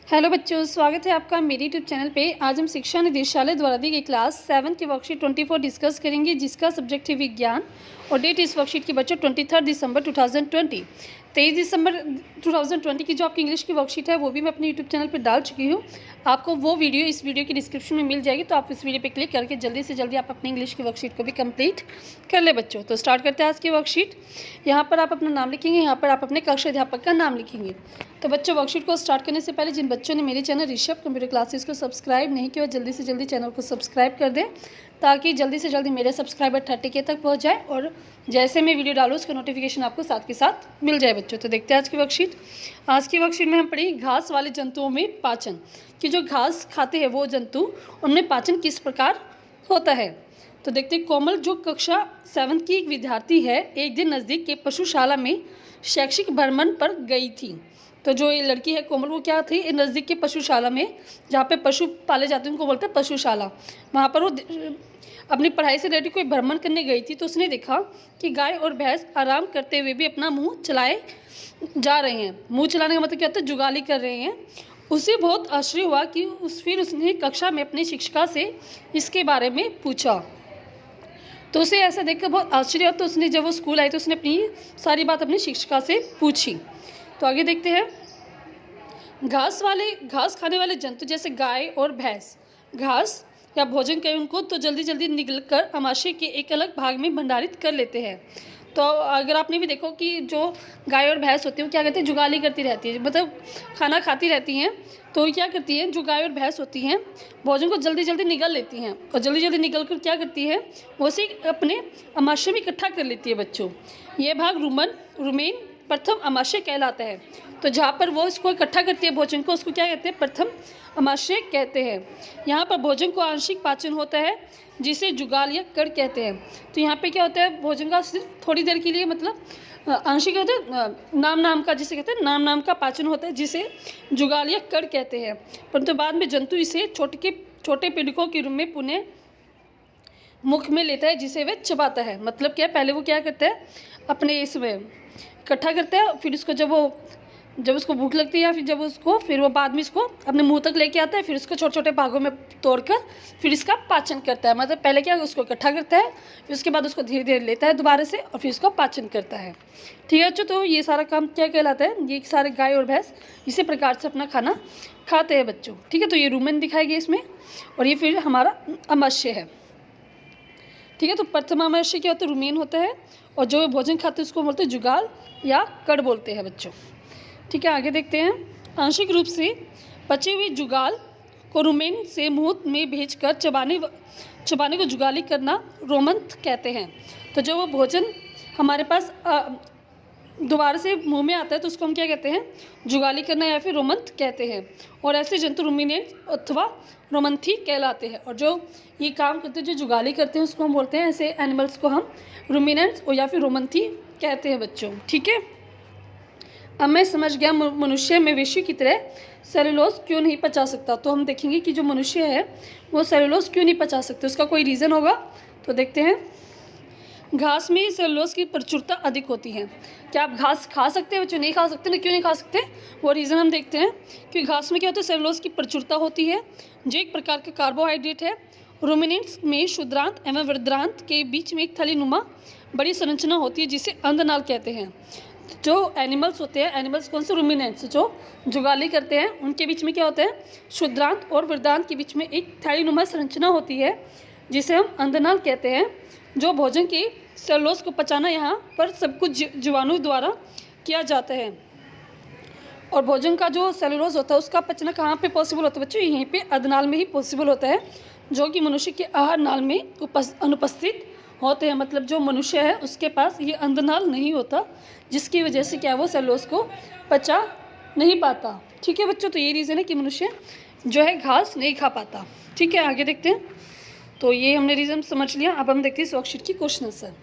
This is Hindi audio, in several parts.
हेलो बच्चों, स्वागत है आपका मेरे यूट्यूब चैनल पे। आज हम शिक्षा निदेशालय द्वारा दी गई क्लास 7 की वर्कशीट 24 डिस्कस करेंगे, जिसका सब्जेक्ट है विज्ञान और डेट इस वर्कशीट की बच्चों 23 दिसंबर 2020। 23 दिसंबर 2020 की जो आपकी इंग्लिश की वर्कशीट है वो भी मैं अपने यूट्यूब चैनल पर डाल चुकी हूँ। आपको वो वीडियो इस वीडियो की डिस्क्रिप्शन में मिल जाएगी, तो आप इस वीडियो पर क्लिक करके जल्दी से जल्दी आप अपनी इंग्लिश की वर्कशीट को भी कंप्लीट कर ले बच्चों। तो स्टार्ट करते हैं आज की वर्कशीट। यहाँ पर आप अपना नाम लिखेंगे, यहाँ पर आप अपने कक्षा अध्यापक का नाम लिखेंगे। तो बच्चों, वर्कशीट को स्टार्ट करने से पहले जिन बच्चों ने मेरे चैनल ऋषभ कंप्यूटर क्लासेस को सब्सक्राइब नहीं किया, जल्दी से जल्दी चैनल को सब्सक्राइब कर दें, ताकि जल्दी से जल्दी मेरे सब्सक्राइबर 30K तक पहुंच जाए और जैसे मैं वीडियो डालूँ उसका नोटिफिकेशन आपको साथ के साथ मिल जाए बच्चों। तो देखते हैं आज की वर्कशीट। आज की वर्कशीट में हम पढ़ी घास वाले जंतुओं में पाचन, कि जो घास खाते हैं वो जंतु, उनमें पाचन किस प्रकार होता है। तो देखते हैं। कोमल जो कक्षा 7 की एक विद्यार्थी है, एक दिन नज़दीक के पशुशाला में शैक्षिक भ्रमण पर गई थी। तो जो ये लड़की है कोमल, वो क्या थी, नज़दीक के पशुशाला में, जहाँ पे पशु पाले जाते हैं उनको बोलते हैं पशुशाला, वहाँ पर वो अपनी पढ़ाई से रिलेटेड कोई भ्रमण करने गई थी। तो उसने देखा कि गाय और भैंस आराम करते हुए भी अपना मुंह चलाए जा रहे हैं। मुंह चलाने का मतलब क्या होता है, जुगाली कर रहे हैं। उसे बहुत आश्चर्य हुआ कि फिर उसने कक्षा में अपनी शिक्षिका से इसके बारे में पूछा। तो उसे ऐसा देखकर बहुत आश्चर्य हुआ। तो उसने जब वो स्कूल आई तो उसने अपनी सारी बात अपनी शिक्षिका से पूछी। तो आगे देखते हैं। घास खाने वाले जंतु जैसे गाय और भैंस घास या भोजन करें उनको तो जल्दी जल्दी निगलकर आमाशय के एक अलग भाग में भंडारित कर लेते हैं। तो अगर आपने भी देखो कि जो गाय और भैंस होती है वो क्या करती है, जुगाली करती रहती है, मतलब खाना खाती रहती हैं। तो क्या करती हैं, जो गाय और भैंस होती हैं भोजन को जल्दी जल्दी निगल लेती हैं, और जल्दी जल्दी निगल कर क्या करती है, वो उसे अपने आमाशय में इकट्ठा कर लेती है बच्चों। ये भाग रुमेन प्रथम आमाशय कहलाता है। तो जहाँ पर वो इसको इकट्ठा करती है भोजन को, उसको क्या कहते हैं, प्रथम आमाशय कहते हैं। यहाँ पर भोजन को आंशिक पाचन होता है, जिसे जुगाल या कड़ कहते हैं। तो यहाँ पे क्या होता है, भोजन का सिर्फ थोड़ी देर के लिए, मतलब आंशिक होता है, नाम का जिसे कहते हैं नाम का पाचन होता है, जिसे जुगाल या कड़ कहते हैं। परंतु बाद में जंतु इसे छोटे पीड़कों के रूप में पुनः मुख में लेता है, जिसे वह चबाता है। मतलब क्या, पहले वो क्या करता है, अपने इसमें इकट्ठा करता है, फिर उसको जब उसको भूख लगती है या फिर वो बाद में इसको अपने मुंह तक लेके आता है, फिर उसको छोटे छोटे भागों में तोड़कर फिर इसका पाचन करता है। मतलब पहले क्या, उसको इकट्ठा करता है, फिर उसके बाद उसको धीरे धीरे लेता है दोबारा से और फिर उसका पाचन करता है। ठीक है बच्चों, तो ये सारा काम क्या कहलाता है, ये सारे गाय और भैंस इसी प्रकार से अपना खाना खाते हैं बच्चों। ठीक है, तो ये रुमेन दिखाई गई इसमें, और ये फिर हमारा आमाशय है। ठीक है, तो प्रथम आमाशय क्या होता है, रुमेन होता है, और जो भोजन खाते हैं उसको बोलते हैं जुगाल या कड़ बोलते हैं बच्चों। ठीक है, आगे देखते हैं। आंशिक रूप से बचे हुए जुगाल को रुमेन से मुंह में भेजकर चबाने को जुगाली करना रोमंथ कहते हैं। तो जो वो भोजन हमारे पास दोबारा से मुंह में आता है तो उसको हम क्या कहते हैं, जुगाली करना या फिर रोमंथ कहते हैं। और ऐसे जंतु रुमिनेंट अथवा रोमंथी कहलाते हैं। और जो ये काम करते हैं, जो जुगाली करते हैं, उसको हम बोलते हैं, ऐसे एनिमल्स को हम रुमिनेंट्स और या फिर रोमंथी कहते हैं बच्चों। ठीक है, अब मैं समझ गया मनुष्य में मवेशी की तरह सेलुलोज क्यों नहीं पचा सकता। तो हम देखेंगे कि जो मनुष्य है वो सेलुलोज क्यों नहीं पचा सकते, उसका कोई रीज़न होगा। तो देखते हैं। घास में सेलुलोज की प्रचुरता अधिक होती है। क्या आप घास खा सकते हैं बच्चों? नहीं खा सकते ना। क्यों नहीं खा सकते, वो रीज़न हम देखते हैं। कि घास में क्या होता है, सेलुलोज की प्रचुरता होती है, जो एक प्रकार का कार्बोहाइड्रेट है। रुमिनेंट्स में शुद्रांत एवं वृद्धांत के बीच में एक थैलीनुमा बड़ी संरचना होती है, जिसे अंधनाल कहते हैं। जो एनिमल्स होते हैं, एनिमल्स कौन से, रुमिनेंट्स, जो जुगाली करते हैं, उनके बीच में क्या होता है, शुद्रांत और वृद्धांत के बीच में एक थैलीनुमा संरचना होती है, जिसे हम अंधनाल कहते हैं। जो भोजन की सेलुलोज को पचाना यहाँ पर सब कुछ जीवाणु द्वारा किया जाता है। और भोजन का जो सेलुलोज होता है उसका पचना कहाँ पे पॉसिबल होता है बच्चों, यहीं पे अधनाल में ही पॉसिबल होता है, जो कि मनुष्य के आहार नाल में अनुपस्थित होते हैं। मतलब जो मनुष्य है उसके पास ये अंधनाल नहीं होता, जिसकी वजह से क्या, वो सेलुलोज को पचा नहीं पाता। ठीक है बच्चों, तो ये रीज़न है कि मनुष्य जो है घास नहीं खा पाता। ठीक है, आगे देखते हैं। तो ये हमने रीज़न समझ लिया। अब हम देखते हैं वर्कशीट की question answer.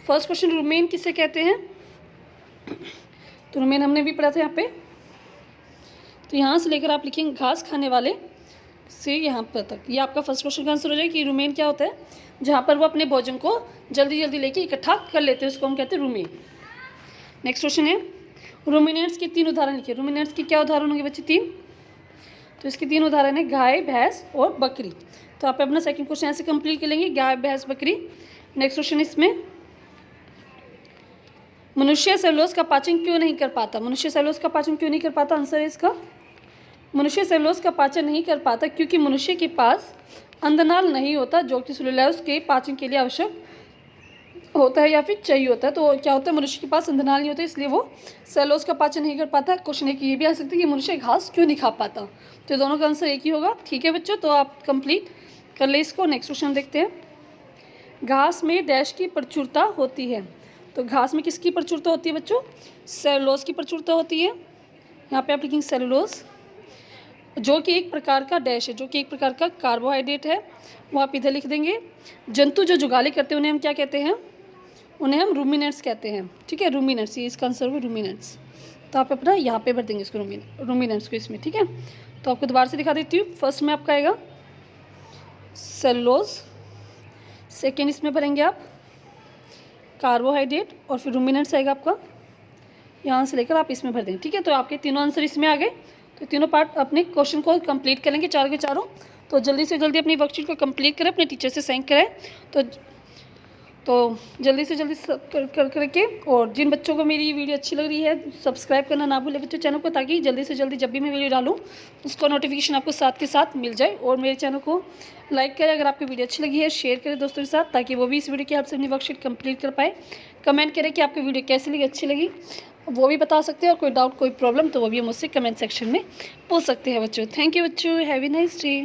First question, rumen किसे कहते हैं। तो रुमेन हमने भी पढ़ा था यहाँ पे। तो यहाँ से लेकर आप लिखेंगे घास खाने वाले से यहाँ पर तक, ये आपका फर्स्ट क्वेश्चन का आंसर हो जाएगा कि रुमेन क्या होता है, जहाँ पर वो अपने भोजन को जल्दी जल्दी लेके इकट्ठा कर लेते हैं, उसको हम कहते हैं रुमेन। नेक्स्ट क्वेश्चन है, रुमिनेंट्स के 3 उदाहरण लिखिए। रुमिनेंट्स के क्या उदाहरण होंगे बच्चे, 3। तो इसके 3 उदाहरण है गाय, भैंस और बकरी। तो आप अपना सेकंड क्वेश्चन ऐसे कंप्लीट कर लेंगे, गाय, भैंस, बकरी। नेक्स्ट क्वेश्चन इसमें, मनुष्य सेलुलोज का पाचन क्यों नहीं कर पाता? मनुष्य सेलुलोज का पाचन क्यों नहीं कर पाता? आंसर है इसका, मनुष्य सेलुलोज का पाचन नहीं कर पाता क्योंकि मनुष्य के पास अंधनाल नहीं होता, जो कि सेलुलोज के पाचन के लिए आवश्यक होता है या फिर चाहिए होता है। तो क्या होता है, मनुष्य के पास अंधनाल नहीं होता, इसलिए वो सेलुलोज का पाचन नहीं कर पाता। क्वेश्चन एक ये भी आ सकता है कि मनुष्य घास क्यों नहीं खा पाता? तो दोनों का आंसर एक ही होगा। ठीक है बच्चों, तो आप कंप्लीट कर ले इसको। नेक्स्ट क्वेश्चन देखते हैं, घास में डैश की प्रचुरता होती है? तो घास में किसकी प्रचुरता होती है बच्चों? सेलुलोज की प्रचुरता होती है। यहाँ पे आप लिखेंगे सेलुलोज, जो कि एक प्रकार का डैश है, जो कि एक प्रकार का कार्बोहाइड्रेट है, वो आप इधर लिख देंगे। जंतु जो जुगाली करते हैं उन्हें हम क्या कहते हैं? उन्हें हम रूमिनेंट्स कहते हैं। ठीक है, रूमिनेंट्स, ये इसका आंसर होगा रूमिनेंट्स। तो आप अपना यहाँ पे भर देंगे इसको, रूमिनेंट्स को इसमें। ठीक है, तो आपको दोबारा से दिखा देती हूँ। फर्स्ट में आपका आएगा सेलुलोज, सेकेंड इसमें भरेंगे आप कार्बोहाइड्रेट, और फिर रूमिनेंट्स आएगा आपका, यहाँ से लेकर आप इसमें भर देंगे। ठीक है, तो आपके तीनों आंसर इसमें आ गए। तो तीनों पार्ट अपने क्वेश्चन को कंप्लीट करेंगे, चारों के चारों। तो जल्दी से जल्दी अपनी वर्कशीट को कंप्लीट करें, अपने टीचर से साइन कराएं। तो जल्दी से जल्दी सब करके, और जिन बच्चों को मेरी वीडियो अच्छी लग रही है, सब्सक्राइब करना ना भूलें बच्चों चैनल को, ताकि जल्दी से जल्दी जब भी मैं वीडियो डालूँ उसका नोटिफिकेशन आपको साथ के साथ मिल जाए। और मेरे चैनल को लाइक करें अगर आपको वीडियो अच्छी लगी है, शेयर करें दोस्तों के साथ, ताकि वो भी इस वीडियो की हेल्प से अपनी वर्कशीट कंप्लीट कर पाए। कमेंट करें कि आपको वीडियो कैसी लगी, अच्छी लगी, वो भी बता सकते हैं। और कोई डाउट, कोई प्रॉब्लम, तो वो भी मुझसे कमेंट सेक्शन में पूछ सकते हैं बच्चों। थैंक यू बच्चों, हैव ए नाइस डे।